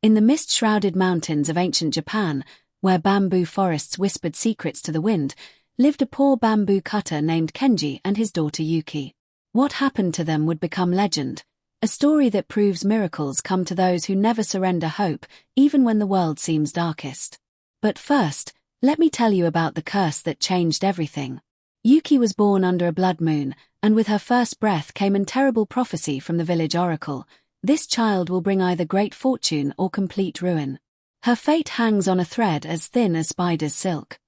In the mist-shrouded mountains of ancient Japan, where bamboo forests whispered secrets to the wind, lived a poor bamboo cutter named Kenji and his daughter Yuki. What happened to them would become legend, a story that proves miracles come to those who never surrender hope, even when the world seems darkest. But first, let me tell you about the curse that changed everything. Yuki was born under a blood moon, and with her first breath came a terrible prophecy from the village oracle. This child will bring either great fortune or complete ruin. Her fate hangs on a thread as thin as spider's silk.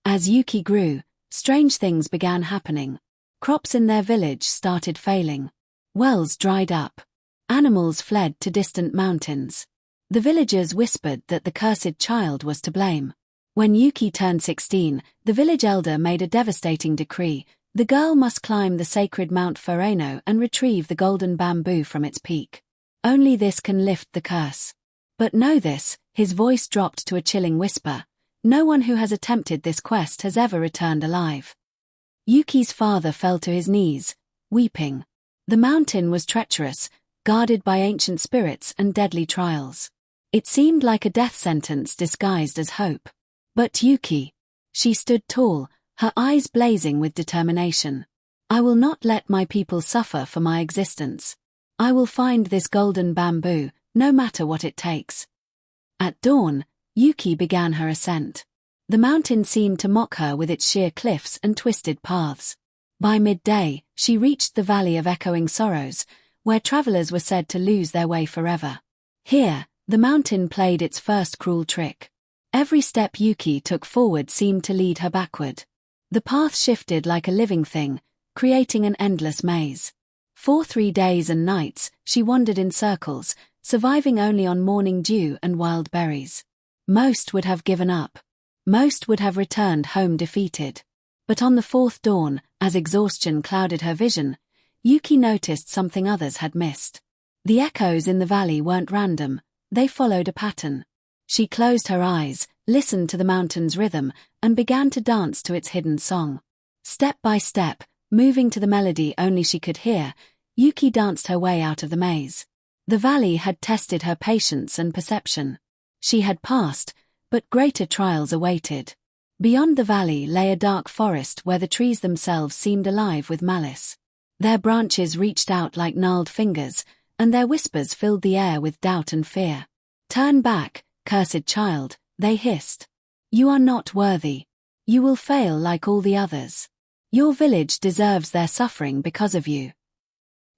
As Yuki grew, strange things began happening. Crops in their village started failing. Wells dried up. Animals fled to distant mountains. The villagers whispered that the cursed child was to blame. When Yuki turned 16, the village elder made a devastating decree. The girl must climb the sacred Mount Furano and retrieve the golden bamboo from its peak. Only this can lift the curse. But know this, his voice dropped to a chilling whisper. No one who has attempted this quest has ever returned alive. Yuki's father fell to his knees, weeping. The mountain was treacherous, guarded by ancient spirits and deadly trials. It seemed like a death sentence disguised as hope. But Yuki. She stood tall, her eyes blazing with determination. I will not let my people suffer for my existence. I will find this golden bamboo, no matter what it takes. At dawn, Yuki began her ascent. The mountain seemed to mock her with its sheer cliffs and twisted paths. By midday, she reached the Valley of Echoing Sorrows, where travelers were said to lose their way forever. Here, the mountain played its first cruel trick. Every step Yuki took forward seemed to lead her backward. The path shifted like a living thing, creating an endless maze. For 3 days and nights, she wandered in circles, surviving only on morning dew and wild berries. Most would have given up. Most would have returned home defeated. But on the 4th dawn, as exhaustion clouded her vision, Yuki noticed something others had missed. The echoes in the valley weren't random, they followed a pattern. She closed her eyes, listened to the mountain's rhythm, and began to dance to its hidden song. Step by step, moving to the melody only she could hear, Yuki danced her way out of the maze. The valley had tested her patience and perception. She had passed, but greater trials awaited. Beyond the valley lay a dark forest where the trees themselves seemed alive with malice. Their branches reached out like gnarled fingers, and their whispers filled the air with doubt and fear. Turn back, cursed child, they hissed. You are not worthy. You will fail like all the others. Your village deserves their suffering because of you.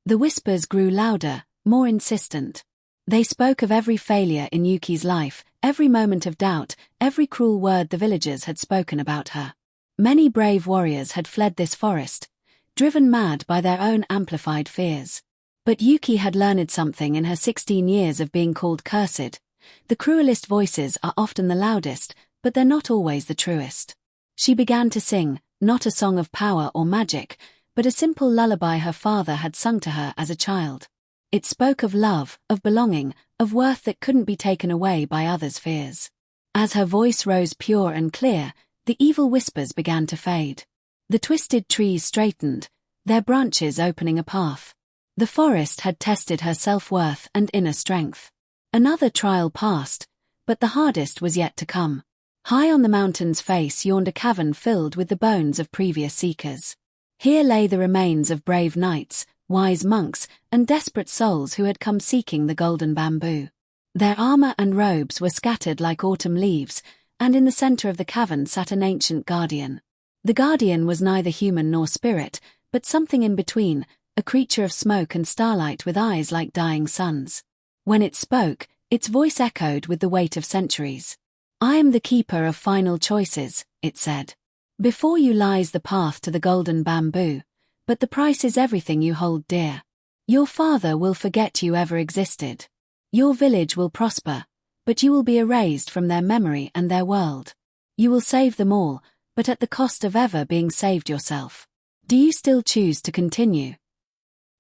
The whispers grew louder, more insistent. They spoke of every failure in Yuki's life, every moment of doubt, every cruel word the villagers had spoken about her. Many brave warriors had fled this forest, driven mad by their own amplified fears. But Yuki had learned something in her 16 years of being called cursed. The cruelest voices are often the loudest, but they're not always the truest. She began to sing, not a song of power or magic, but a simple lullaby her father had sung to her as a child. It spoke of love, of belonging, of worth that couldn't be taken away by others' fears. As her voice rose pure and clear, the evil whispers began to fade. The twisted trees straightened, their branches opening a path. The forest had tested her self-worth and inner strength. Another trial passed, but the hardest was yet to come. High on the mountain's face yawned a cavern filled with the bones of previous seekers. Here lay the remains of brave knights, wise monks, and desperate souls who had come seeking the golden bamboo. Their armor and robes were scattered like autumn leaves, and in the center of the cavern sat an ancient guardian. The guardian was neither human nor spirit, but something in between, a creature of smoke and starlight with eyes like dying suns. When it spoke, its voice echoed with the weight of centuries. I am the keeper of final choices, it said. Before you lies the path to the golden bamboo, but the price is everything you hold dear. Your father will forget you ever existed. Your village will prosper, but you will be erased from their memory and their world. You will save them all, but at the cost of ever being saved yourself. Do you still choose to continue?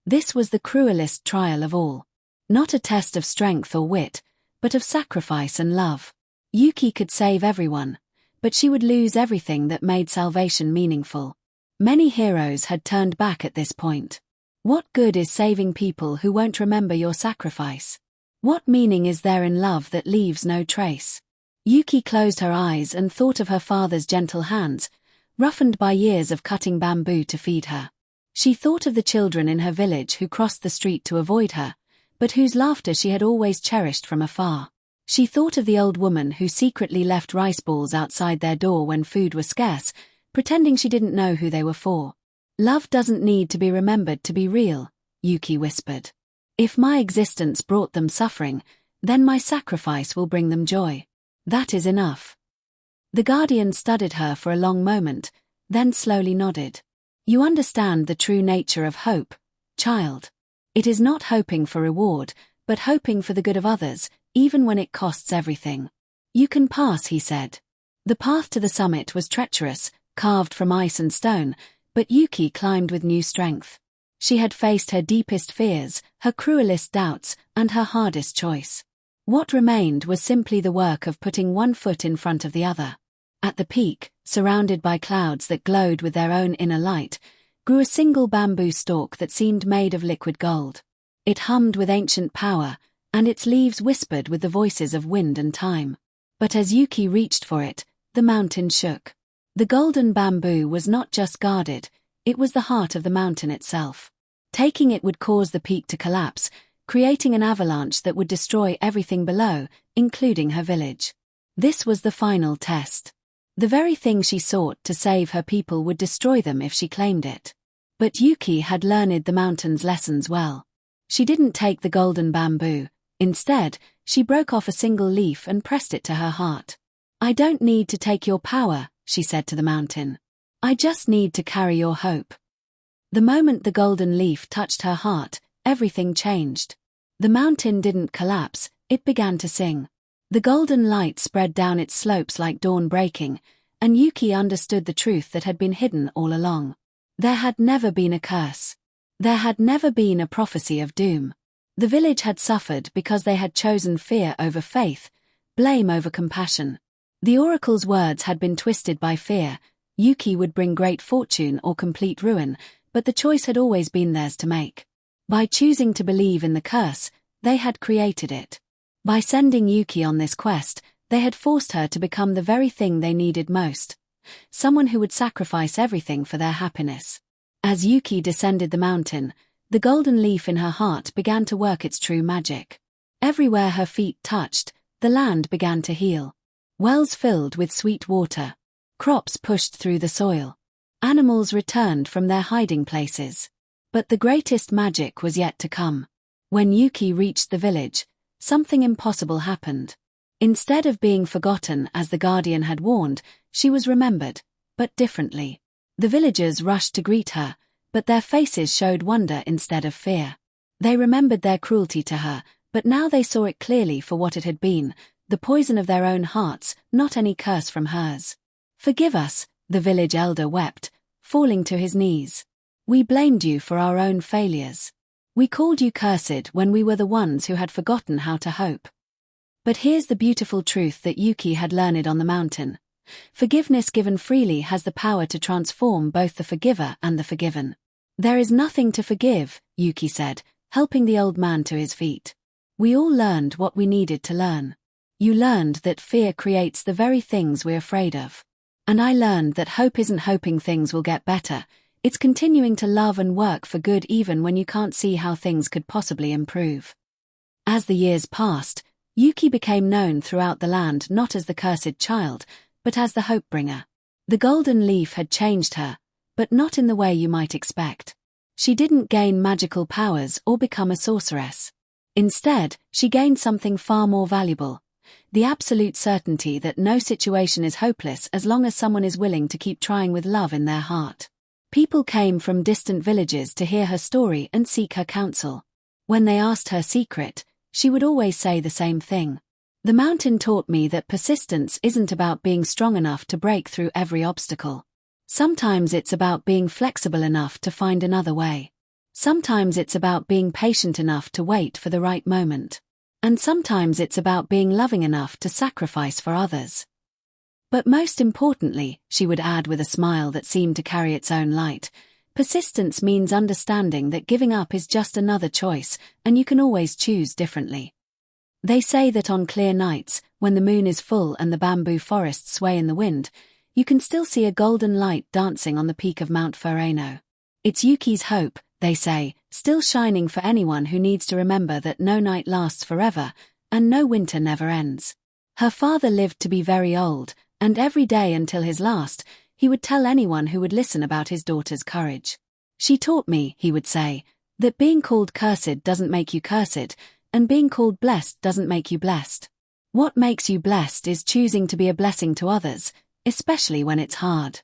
This was the cruelest trial of all. Not a test of strength or wit, but of sacrifice and love. Yuki could save everyone, but she would lose everything that made salvation meaningful. Many heroes had turned back at this point. What good is saving people who won't remember your sacrifice? What meaning is there in love that leaves no trace? Yuki closed her eyes and thought of her father's gentle hands, roughened by years of cutting bamboo to feed her. She thought of the children in her village who crossed the street to avoid her, but whose laughter she had always cherished from afar. She thought of the old woman who secretly left rice balls outside their door when food was scarce, pretending she didn't know who they were for. Love doesn't need to be remembered to be real, Yuki whispered. If my existence brought them suffering, then my sacrifice will bring them joy. That is enough. The guardian studied her for a long moment, then slowly nodded. You understand the true nature of hope, child. It is not hoping for reward, but hoping for the good of others, even when it costs everything. You can pass, he said. The path to the summit was treacherous, carved from ice and stone, but Yuki climbed with new strength. She had faced her deepest fears, her cruelest doubts, and her hardest choice. What remained was simply the work of putting one foot in front of the other. At the peak, surrounded by clouds that glowed with their own inner light, grew a single bamboo stalk that seemed made of liquid gold. It hummed with ancient power, and its leaves whispered with the voices of wind and time. But as Yuki reached for it, the mountain shook. The golden bamboo was not just guarded, it was the heart of the mountain itself. Taking it would cause the peak to collapse, creating an avalanche that would destroy everything below, including her village. This was the final test. The very thing she sought to save her people would destroy them if she claimed it. But Yuki had learned the mountain's lessons well. She didn't take the golden bamboo. Instead, she broke off a single leaf and pressed it to her heart. I don't need to take your power, she said to the mountain. I just need to carry your hope. The moment the golden leaf touched her heart, everything changed. The mountain didn't collapse, it began to sing. The golden light spread down its slopes like dawn breaking, and Yuki understood the truth that had been hidden all along. There had never been a curse. There had never been a prophecy of doom. The village had suffered because they had chosen fear over faith, blame over compassion. The oracle's words had been twisted by fear. Yuki would bring great fortune or complete ruin, but the choice had always been theirs to make. By choosing to believe in the curse, they had created it. By sending Yuki on this quest, they had forced her to become the very thing they needed most. Someone who would sacrifice everything for their happiness. As Yuki descended the mountain, the golden leaf in her heart began to work its true magic. Everywhere her feet touched, the land began to heal. Wells filled with sweet water. Crops pushed through the soil. Animals returned from their hiding places. But the greatest magic was yet to come. When Yuki reached the village, something impossible happened. Instead of being forgotten as the guardian had warned, she was remembered, but differently. The villagers rushed to greet her, but their faces showed wonder instead of fear. They remembered their cruelty to her, but now they saw it clearly for what it had been, the poison of their own hearts, not any curse from hers. Forgive us, the village elder wept, falling to his knees. We blamed you for our own failures. We called you cursed when we were the ones who had forgotten how to hope. But here's the beautiful truth that Yuki had learned on the mountain. Forgiveness given freely has the power to transform both the forgiver and the forgiven. There is nothing to forgive, Yuki said, helping the old man to his feet. We all learned what we needed to learn. You learned that fear creates the very things we're afraid of. And I learned that hope isn't hoping things will get better, it's continuing to love and work for good even when you can't see how things could possibly improve. As the years passed, Yuki became known throughout the land not as the cursed child, but as the hope-bringer. The golden leaf had changed her, but not in the way you might expect. She didn't gain magical powers or become a sorceress. Instead, she gained something far more valuable. The absolute certainty that no situation is hopeless as long as someone is willing to keep trying with love in their heart. People came from distant villages to hear her story and seek her counsel. When they asked her secret, she would always say the same thing. The mountain taught me that persistence isn't about being strong enough to break through every obstacle. Sometimes it's about being flexible enough to find another way. Sometimes it's about being patient enough to wait for the right moment. And sometimes it's about being loving enough to sacrifice for others. But most importantly, she would add with a smile that seemed to carry its own light, persistence means understanding that giving up is just another choice, and you can always choose differently. They say that on clear nights, when the moon is full and the bamboo forests sway in the wind, you can still see a golden light dancing on the peak of Mount Furano. It's Yuki's hope, they say, still shining for anyone who needs to remember that no night lasts forever, and no winter never ends. Her father lived to be very old, and every day until his last, he would tell anyone who would listen about his daughter's courage. She taught me, he would say, that being called cursed doesn't make you cursed, and being called blessed doesn't make you blessed. What makes you blessed is choosing to be a blessing to others, especially when it's hard.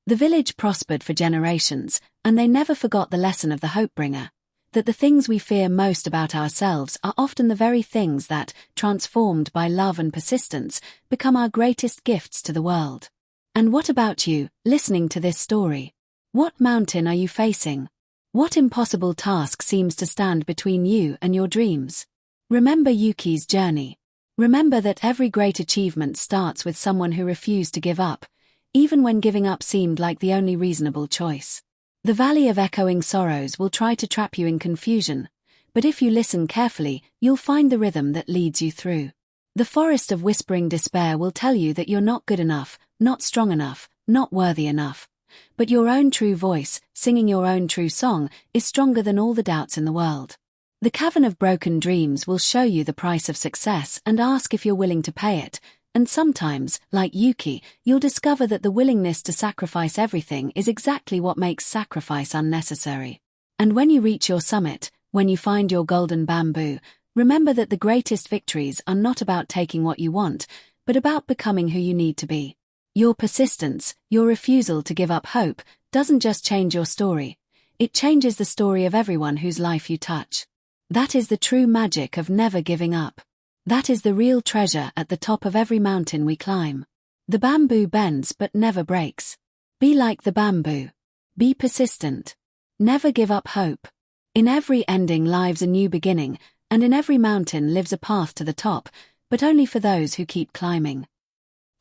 The village prospered for generations, and they never forgot the lesson of the hope-bringer, that the things we fear most about ourselves are often the very things that, transformed by love and persistence, become our greatest gifts to the world. And what about you, listening to this story? What mountain are you facing? What impossible task seems to stand between you and your dreams? Remember Yuki's journey. Remember that every great achievement starts with someone who refused to give up, even when giving up seemed like the only reasonable choice. The valley of echoing sorrows will try to trap you in confusion, but if you listen carefully, you'll find the rhythm that leads you through. The forest of whispering despair will tell you that you're not good enough, not strong enough, not worthy enough. But your own true voice, singing your own true song, is stronger than all the doubts in the world. The cavern of broken dreams will show you the price of success and ask if you're willing to pay it, and sometimes, like Yuki, you'll discover that the willingness to sacrifice everything is exactly what makes sacrifice unnecessary. And when you reach your summit, when you find your golden bamboo, remember that the greatest victories are not about taking what you want, but about becoming who you need to be. Your persistence, your refusal to give up hope, doesn't just change your story. It changes the story of everyone whose life you touch. That is the true magic of never giving up. That is the real treasure at the top of every mountain we climb. The bamboo bends but never breaks. Be like the bamboo. Be persistent. Never give up hope. In every ending lives a new beginning, and in every mountain lives a path to the top, but only for those who keep climbing.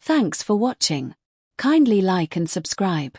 Thanks for watching. Kindly like and subscribe.